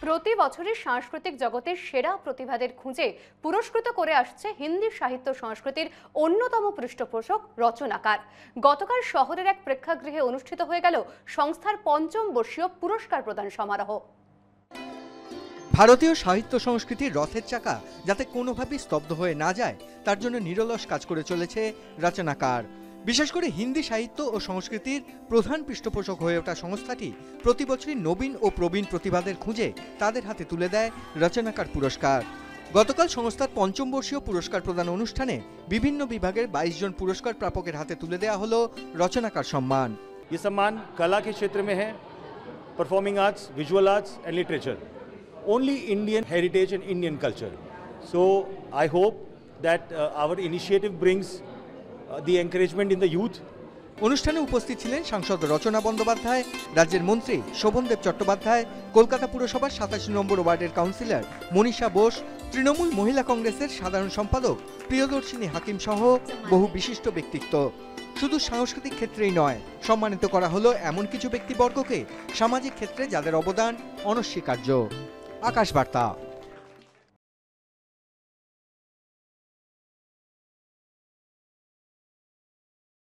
প্রতি বছরই সাংস্কৃতিক জগতের সেরা প্রতিভাদের খুঁজে পুরস্কৃত করে আসছে হিন্দি সাহিত্য সংস্কৃতির অন্যতম পৃষ্ঠপোষক রচনাকার। গতকাল শহরের এক প্রেক্ষাগৃহে অনুষ্ঠিত হয়ে গেল সংস্থার পঞ্চম বর্ষীয় পুরস্কার প্রদান সমারোহ। ভারতীয় সাহিত্য সংস্কৃতির রথের চাকা যাতে কোনোভাবেই স্তব্ধ হয়ে না যায় তার জন্য নিরলস কাজ করে চলেছে রচনাকার। বিশেষ করে হিন্দি সাহিত্য ও সংস্কৃতির প্রধান পৃষ্ঠপোষক হয়ে ওঠা সংস্থাটি প্রতি বছরই নবীন ও প্রবীণ প্রতিভাদের খুঁজে তাদের হাতে তুলে দেয় রচনাকার পুরস্কার। গতকাল সংস্থার পঞ্চম বর্ষীয় পুরস্কার প্রদান অনুষ্ঠানে বিভিন্ন বিভাগের 22 জন পুরস্কার প্রাপকের হাতে তুলে দেওয়া হলো রচনাকার সম্মান। ये सम्मान कला के क्षेत्र में है, performing arts, visual arts and literature, only Indian heritage and Indian culture. So I hope that our initiative brings the encouragement in the youth. অনুষ্ঠানে উপস্থিত ছিলেন সাংসদ রচনা বন্দ্যোপাধ্যায়, রাজ্যের মন্ত্রী শোভনদেব চট্টোপাধ্যায়, কলকাতা পুরসভার 87 নম্বর ওয়ার্ডের কাউন্সিলর মনীষা বোস, তৃণমূল মহিলা কংগ্রেসের সাধারণ সম্পাদক প্রিয়দর্শিনী হাকিম সহ বহু বিশিষ্ট ব্যক্তিত্ব। শুধু সাংস্কৃতিক ক্ষেত্রেই নয়, সম্মানিত করা হলো এমন কিছু ব্যক্তিবর্গকে সামাজিক ক্ষেত্রে যাদের অবদান অনস্বীকার্য। আকাশ বার্তা।